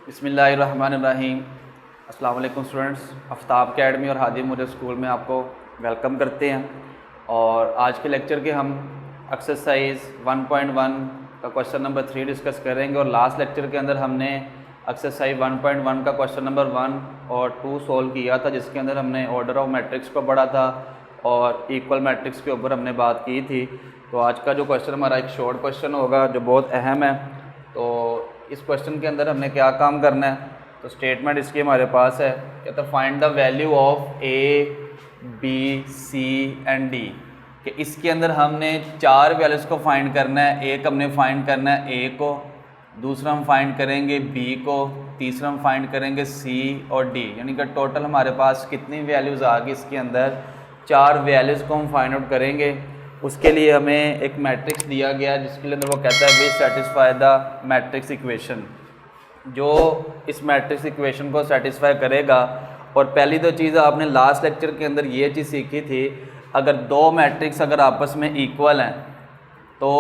बिस्मिल्लाहिर्रहमानिर्रहीम। अस्सलाम वालेकुम स्टूडेंट्स, आफ्ताब अकेडमी और हादी मॉडल स्कूल में आपको वेलकम करते हैं। और आज के लेक्चर के हम एक्सरसाइज 1.1 का क्वेश्चन नंबर 3 डिस्कस करेंगे। और लास्ट लेक्चर के अंदर हमने एक्सरसाइज 1.1 का क्वेश्चन नंबर 1 और 2 सोल्व किया था, जिसके अंदर हमने ऑर्डर ऑफ मैट्रिक्स को पढ़ा था और इक्वल मैट्रिक्स के ऊपर हमने बात की थी। तो आज का जो क्वेश्चन हमारा एक शॉर्ट क्वेश्चन होगा जो बहुत अहम है। तो इस क्वेश्चन के अंदर हमने क्या काम करना है, तो स्टेटमेंट इसकी हमारे पास है, कहता है find the value of A B C and D. कि इसके अंदर हमने 4 वैल्यूज़ को फाइंड करना है। एक हमने फाइंड करना है ए को, दूसरा हम फाइंड करेंगे बी को, तीसरा हम फाइंड करेंगे सी और डी। यानी कि टोटल हमारे पास कितनी वैल्यूज़ आ गई, इसके अंदर 4 वैल्यूज़ को हम फाइंड आउट करेंगे। उसके लिए हमें एक मैट्रिक्स दिया गया जिसके अंदर वो कहता है v satisfy the matrix equation, जो इस मैट्रिक्स इक्वेशन को सेटिस्फाई करेगा। और पहली तो चीज़ आपने लास्ट लेक्चर के अंदर ये चीज़ सीखी थी, अगर 2 मैट्रिक्स अगर आपस में इक्वल हैं तो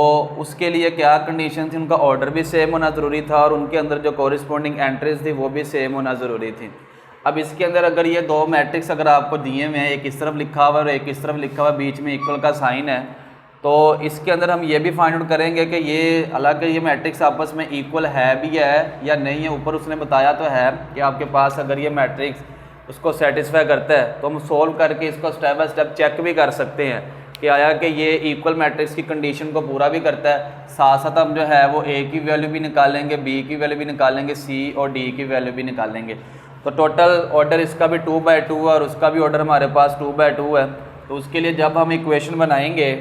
उसके लिए क्या कंडीशन थी, उनका ऑर्डर भी सेम होना ज़रूरी था और उनके अंदर जो कॉरिस्पॉन्डिंग एंट्रीज थी वो भी सेम होना ज़रूरी थी। अब इसके अंदर अगर ये 2 मैट्रिक्स अगर आपको दिए हुए हैं, एक इस तरफ लिखा हुआ है और एक इस तरफ लिखा हुआ है, बीच में इक्वल का साइन है, तो इसके अंदर हम ये भी फाइंड आउट करेंगे कि ये हालांकि ये मैट्रिक्स आपस में इक्वल है भी है या नहीं है। ऊपर उसने बताया तो है कि आपके पास अगर ये मैट्रिक्स उसको सेटिस्फाई करता है तो हम सोल्व करके इसको स्टेप बाय स्टेप चेक भी कर सकते हैं कि आया कि ये इक्वल मैट्रिक्स की कंडीशन को पूरा भी करता है। साथ साथ हम जो है वो ए की वैल्यू भी निकालेंगे, बी की वैल्यू भी निकालेंगे, सी और डी की वैल्यू भी निकालेंगे। तो टोटल ऑर्डर इसका भी 2/2 है और उसका भी ऑर्डर हमारे पास 2/2 है। तो उसके लिए जब हम इक्वेशन बनाएंगे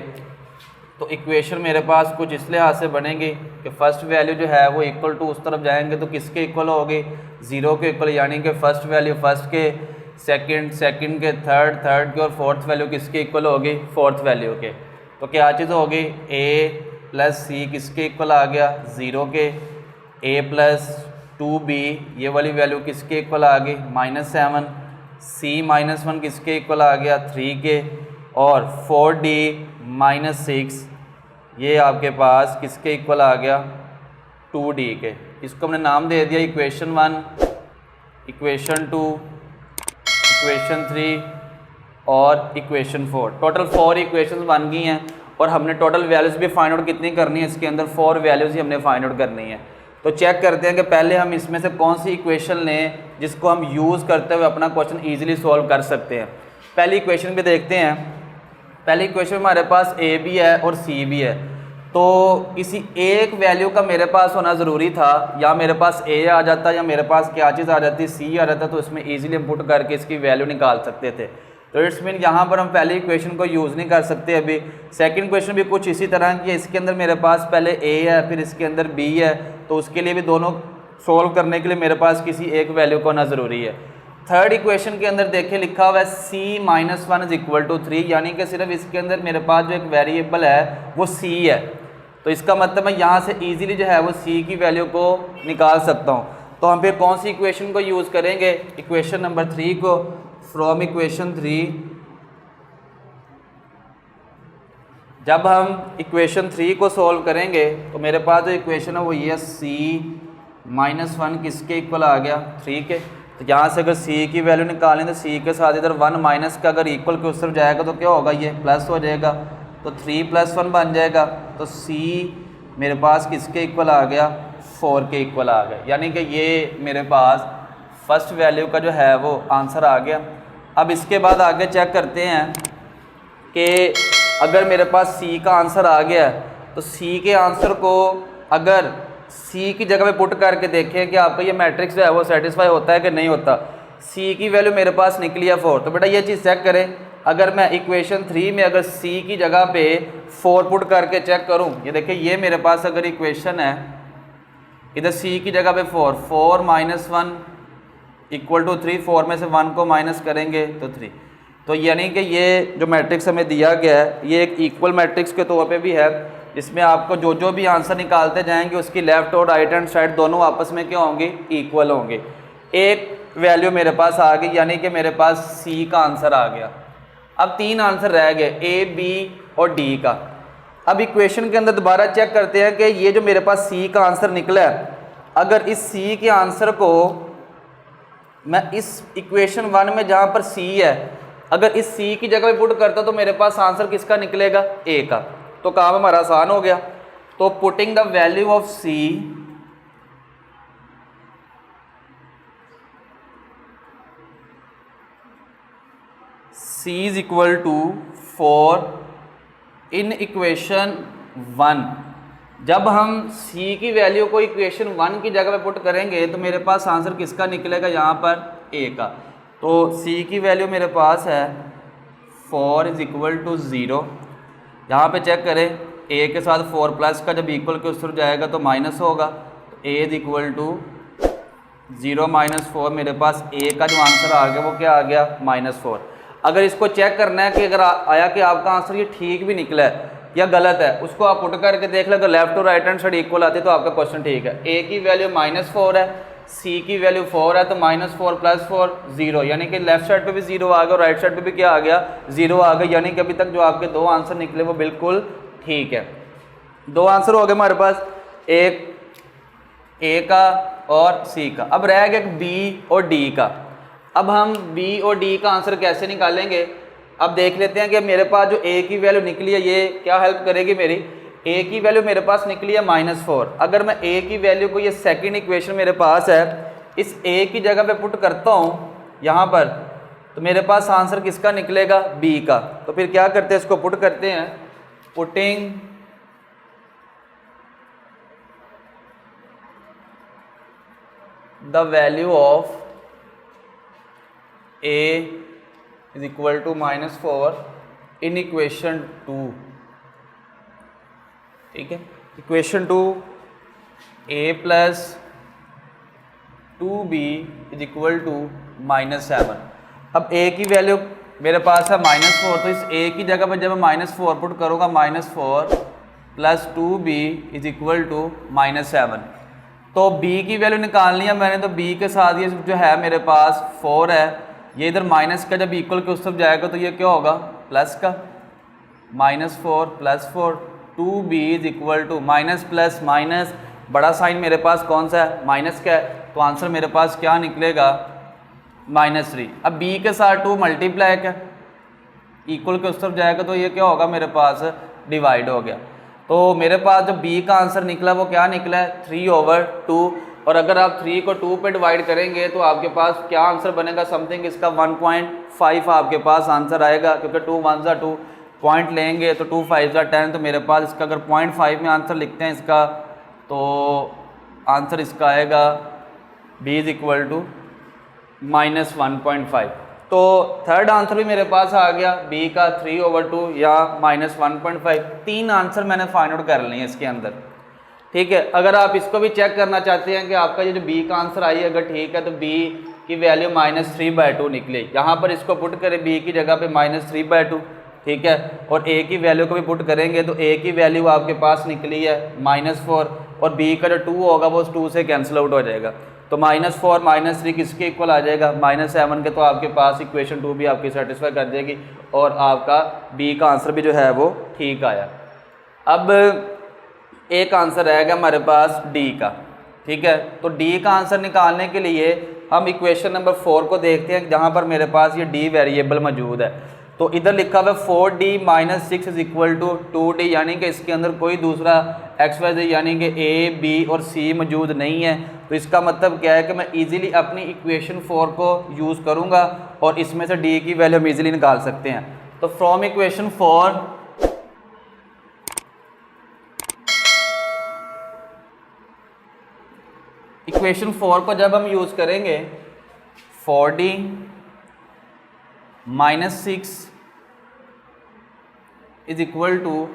तो इक्वेशन मेरे पास कुछ इस लिहाज से बनेगी कि फर्स्ट वैल्यू जो है वो इक्वल टू उस तरफ जाएंगे तो किसके इक्वल होगी, 0 के इक्वल, यानी कि फर्स्ट वैल्यू फर्स्ट के, सेकंड के, थर्ड के और फोर्थ वैल्यू किसके इक्वल होगी, फोर्थ वैल्यू के। तो क्या चीज़ होगी, a प्लस सी किसके इक्वल आ गया, 0 के, a प्लस 2b ये वाली वैल्यू किसके इक्वल आ गई, -7, c -1 किसके इक्वल आ गया, 3 के, और 4d -6 ये आपके पास किसके इक्वल आ गया, 2d के। इसको हमने नाम दे दिया इक्वेशन 1, इक्वेशन 2, इक्वेशन 3 और इक्वेशन 4। टोटल 4 इक्वेशंस बन गई हैं और हमने टोटल वैल्यूज़ भी फाइंड आउट कितनी करनी है, इसके अंदर 4 वैल्यूज़ ही हमने फाइंड आउट करनी है। तो चेक करते हैं कि पहले हम इसमें से कौन सी इक्वेशन लें जिसको हम यूज़ करते हुए अपना क्वेश्चन ईजिली सॉल्व कर सकते हैं। पहली इक्वेशन भी देखते हैं। पहली इक्वेशन में हमारे पास ए भी है और सी भी है, तो किसी एक वैल्यू का मेरे पास होना ज़रूरी था, या मेरे पास ए आ जाता या मेरे पास क्या चीज़ आ जाती, सी आ जाता, तो इसमें ईजिली हम पुट करके इसकी वैल्यू निकाल सकते थे। तो इट्स मीन यहाँ पर हम पहली इक्वेशन को यूज़ नहीं कर सकते अभी। सेकंड इक्वेशन भी कुछ इसी तरह की है, इसके अंदर मेरे पास पहले ए है फिर इसके अंदर बी है, तो उसके लिए भी दोनों सोल्व करने के लिए मेरे पास किसी एक वैल्यू को होना ज़रूरी है। थर्ड इक्वेशन के अंदर देखिए लिखा हुआ है c -1 = 3, यानी कि सिर्फ इसके अंदर मेरे पास जो एक वेरिएबल है वो c है। तो इसका मतलब मैं यहाँ से इजीली जो है वो c की वैल्यू को निकाल सकता हूँ। तो हम फिर कौन सी इक्वेशन को यूज़ करेंगे, इक्वेशन नंबर 3 को। फ्रॉम इक्वेशन 3 जब हम इक्वेशन 3 को सॉल्व करेंगे तो मेरे पास जो इक्वेशन है वो ये c -1 किसके इक्वल आ गया, 3 के। तो यहाँ से अगर c की वैल्यू निकालें तो c के साथ इधर 1 माइनस का अगर इक्वल के उस तरफ जाएगा तो क्या होगा, ये प्लस हो जाएगा, तो 3 + 1 बन जाएगा। तो c मेरे पास किसके इक्वल आ गया, 4 के इक्वल आ गया, यानी कि ये मेरे पास फर्स्ट वैल्यू का जो है वो आंसर आ गया। अब इसके बाद आगे चेक करते हैं कि अगर मेरे पास c का आंसर आ गया तो c के आंसर को अगर c की जगह पे पुट करके देखें कि आपका ये मैट्रिक्स जो है वो सेटिस्फाई होता है कि नहीं होता। c की वैल्यू मेरे पास निकली है 4, तो बेटा ये चीज़ चेक करें। अगर मैं इक्वेशन 3 में अगर c की जगह पे 4 पुट करके चेक करूं, ये देखिए ये मेरे पास अगर इक्वेशन है, इधर c की जगह पे 4 -1 = 3, 4 में से 1 को माइनस करेंगे तो 3। तो यानी कि ये जो मैट्रिक्स हमें दिया गया है ये एक इक्वल मैट्रिक्स के तौर पे भी है, जिसमें आपको जो भी आंसर निकालते जाएंगे उसकी लेफ़्ट और राइट हैंड साइड दोनों आपस में क्या होंगे, इक्वल होंगे। एक वैल्यू मेरे पास आ गई, यानी कि मेरे पास सी का आंसर आ गया। अब 3 आंसर रह गए, ए, बी और डी का। अब इक्वेशन के अंदर दोबारा चेक करते हैं कि ये जो मेरे पास सी का आंसर निकला है अगर इस सी के आंसर को मैं इस इक्वेशन 1 में जहाँ पर सी है, अगर इस सी की जगह पे पुट करता तो मेरे पास आंसर किसका निकलेगा, ए का। तो काम हमारा आसान हो गया। तो putting the value of C is equal to 4 in equation 1। जब हम c की वैल्यू को इक्वेशन 1 की जगह पे पुट करेंगे तो मेरे पास आंसर किसका निकलेगा, यहाँ पर a का। तो c की वैल्यू मेरे पास है 4 इज इक्वल टू 0। यहाँ पे चेक करें, a के साथ 4 प्लस का जब इक्वल के उस तरफ जाएगा तो माइनस होगा। तो a is equal to 0 minus 4, मेरे पास a का जो आंसर आ गया वो क्या आ गया, -4। अगर इसको चेक करना है कि अगर आया कि आपका आंसर ये ठीक भी निकला है या गलत है, उसको आप पुट करके देख लें। तो लेफ्ट और राइट हैंड साइड इक्वल आती है तो आपका क्वेश्चन ठीक है। a की वैल्यू -4 है, c की वैल्यू 4 है, तो -4 + 4 0, यानी कि लेफ्ट साइड पे भी 0 आ गया और राइट साइड पे भी क्या आ गया, 0 आ गया। यानी कि अभी तक जो आपके दो आंसर निकले वो बिल्कुल ठीक है। दो आंसर हो गए हमारे पास, एक a का और c का। अब रह गया b और d का। अब हम b और d का आंसर कैसे निकालेंगे, अब देख लेते हैं कि मेरे पास जो a की वैल्यू निकली है ये क्या हेल्प करेगी मेरी। a की वैल्यू मेरे पास निकली है -4। अगर मैं a की वैल्यू को, ये सेकंड इक्वेशन मेरे पास है, इस a की जगह पे पुट करता हूँ यहाँ पर, तो मेरे पास आंसर किसका निकलेगा, b का। तो फिर क्या करते हैं, इसको पुट करते हैं। Putting the value of a is equal to -4 in equation 2। ठीक है, equation 2 a + 2b is equal to -7। अब a की वैल्यू मेरे पास है -4, तो इस a की जगह पर जब मैं -4 पुट करूँगा, -4 + 2b इज इक्वल टू -7। तो b की वैल्यू निकालनी है मैंने, तो b के साथ ये जो है मेरे पास 4 है, ये इधर माइनस का जब इक्वल के उस तरफ जाएगा तो ये क्या होगा, प्लस का। -4 + 4 2b is equal to minus plus minus, बड़ा साइन मेरे पास कौन सा है, माइनस का है, तो आंसर मेरे पास क्या निकलेगा, -3। अब b के साथ 2 मल्टीप्लाई का इक्वल के उस तरफ जाएगा तो ये क्या होगा, मेरे पास डिवाइड हो गया। तो मेरे पास जो b का आंसर निकला वो क्या निकला है, 3/2। और अगर आप 3 को 2 पे डिवाइड करेंगे तो आपके पास क्या आंसर बनेगा, समथिंग इसका 1.5 आपके पास आंसर आएगा, क्योंकि 2 × 1 = 2, पॉइंट लेंगे तो 2 × 5 = 10। तो मेरे पास इसका अगर 0.5 में आंसर लिखते हैं इसका, तो आंसर इसका आएगा b इज इक्वल टू -1.5। तो थर्ड आंसर भी मेरे पास आ गया, b का 3/2 या -1.5। 3 आंसर मैंने फाइंड आउट कर लिए इसके अंदर। ठीक है, अगर आप इसको भी चेक करना चाहते हैं कि आपका ये जो b का आंसर आई है अगर ठीक है, तो b की वैल्यू -3/2 निकले। यहाँ पर इसको पुट करें b की जगह पे -3/2, ठीक है, और a की वैल्यू को भी पुट करेंगे तो a की वैल्यू आपके पास निकली है -4, और b का जो 2 होगा वो उस 2 से कैंसिल आउट हो जाएगा। तो -4 -3 किसके इक्वल आ जाएगा, -7 के। तो आपके पास इक्वेशन 2 भी आपकी सेटिस्फाई कर देगी और आपका b का आंसर भी जो है वो ठीक आया। अब एक आंसर रहेगा हमारे पास d का। ठीक है, तो d का आंसर निकालने के लिए हम इक्वेशन नंबर 4 को देखते हैं, जहाँ पर मेरे पास ये d वेरिएबल मौजूद है। तो इधर लिखा हुआ है 4d - 6 is equal to 2d, यानी कि इसके अंदर कोई दूसरा XYZ यानी कि a, b और c मौजूद नहीं है। तो इसका मतलब क्या है कि मैं इजीली अपनी इक्वेशन 4 को यूज़ करूँगा और इसमें से d की वैल्यू हम इजीली निकाल सकते हैं। तो फ्रॉम इक्वेशन 4 इक्वेशन 4 को जब हम यूज़ करेंगे, 4d - 6 is equal to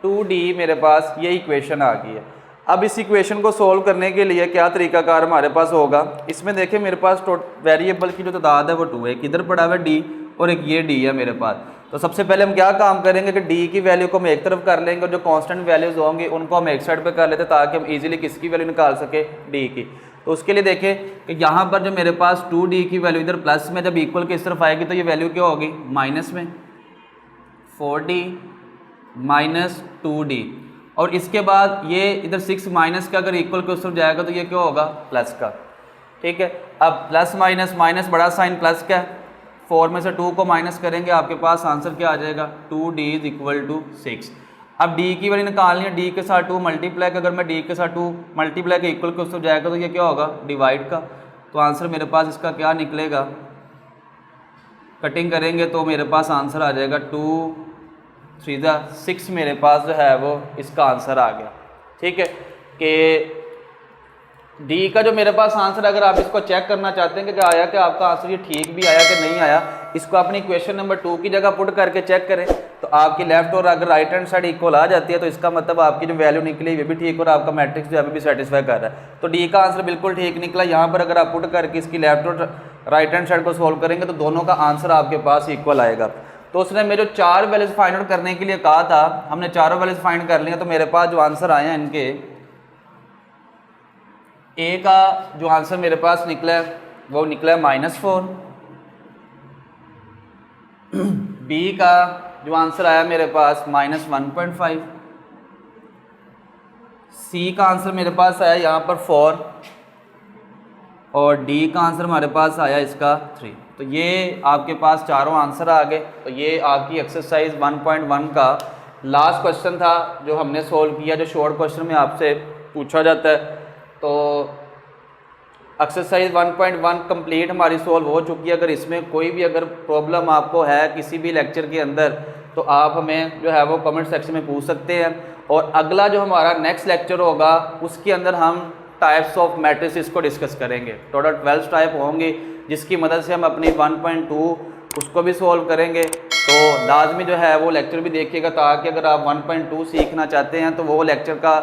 2d, मेरे पास ये इक्वेशन आ गई है। अब इस इक्वेशन को सोल्व करने के लिए क्या तरीकाकार हमारे पास होगा, इसमें देखिए मेरे पास वेरिएबल की जो तादाद है वो 2 है, किधर पड़ा हुआ है d और एक ये d है मेरे पास। तो सबसे पहले हम क्या काम करेंगे कि d की वैल्यू को हम एक तरफ कर लेंगे और जो कांस्टेंट वैल्यूज होंगी उनको हम एक साइड पे कर लेते हैं ताकि हम इजीली किसकी वैल्यू निकाल सके, d की। तो उसके लिए देखें कि यहाँ पर जो मेरे पास 2d की वैल्यू इधर प्लस में जब इक्वल की इस तरफ आएगी तो ये वैल्यू क्या होगी, माइनस में 4d - 2d, और इसके बाद ये इधर 6 माइनस का अगर इक्वल के उस तरफ जाएगा तो ये क्या होगा, प्लस का। ठीक है, अब प्लस माइनस, माइनस बड़ा साइन प्लस का, 4 में से 2 को माइनस करेंगे, आपके पास आंसर क्या आ जाएगा, 2d इज इक्वल टू 6। अब d की वैल्यू निकालनी है, d के साथ 2 मल्टीप्लाई, अगर मैं d के साथ 2 मल्टीप्लाई के इक्वल के उस तरफ जाएगा तो ये क्या होगा, डिवाइड का। तो आंसर मेरे पास इसका क्या निकलेगा, कटिंग करेंगे तो मेरे पास आंसर आ जाएगा 2 3 6, मेरे पास जो है वो इसका आंसर आ गया। ठीक है, कि डी का जो मेरे पास आंसर, अगर आप इसको चेक करना चाहते हैं कि क्या आया, कि आपका आंसर ये ठीक भी आया कि नहीं आया, इसको अपनी क्वेश्चन नंबर 2 की जगह पुट करके चेक करें तो आपकी लेफ्ट और अगर राइट हैंड साइड इक्वल आ जाती है तो इसका मतलब आपकी जो वैल्यू निकली वो भी ठीक और आपका मैट्रिक्स जो अभी भी सेटिस्फाई कर रहा है। तो डी का आंसर बिल्कुल ठीक निकला। यहाँ पर अगर आप पुट करके इसकी लेफ्ट और राइट हैंड साइड को सोल्व करेंगे तो दोनों का आंसर आपके पास इक्वल आएगा। तो उसने मेरे जो 4 वैल्यूज फाइंड आउट करने के लिए कहा था, हमने चारों वैल्यूज फाइंड कर लिया। तो मेरे पास जो आंसर आए हैं इनके, ए का जो आंसर मेरे पास निकला है वो निकला है -4, बी का जो आंसर आया मेरे पास -1.5, सी का आंसर मेरे पास आया यहाँ पर 4 और डी का आंसर हमारे पास आया इसका 3। तो ये आपके पास चारों आंसर आ गए। तो ये आपकी एक्सरसाइज 1.1 का लास्ट क्वेश्चन था जो हमने सोल्व किया, जो शॉर्ट क्वेश्चन में आपसे पूछा जाता है। तो एक्सरसाइज 1.1 कंप्लीट हमारी सोल्व हो चुकी है। अगर इसमें कोई भी अगर प्रॉब्लम आपको है किसी भी लेक्चर के अंदर तो आप हमें जो है वो कमेंट सेक्शन में पूछ सकते हैं। और अगला जो हमारा नेक्स्ट लेक्चर होगा उसके अंदर हम टाइप्स ऑफ मैट्रिसेस को डिस्कस करेंगे। टोटल 12 टाइप होंगे जिसकी मदद से हम अपनी 1.2 उसको भी सोल्व करेंगे। तो लाजमी जो है वो लेक्चर भी देखिएगा ताकि अगर आप 1.2 सीखना चाहते हैं तो वो लेक्चर का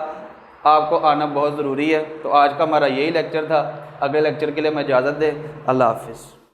आपको आना बहुत ज़रूरी है। तो आज का हमारा यही लेक्चर था। अगले लेक्चर के लिए मैं इजाज़त दें। अल्लाह हाफिज़।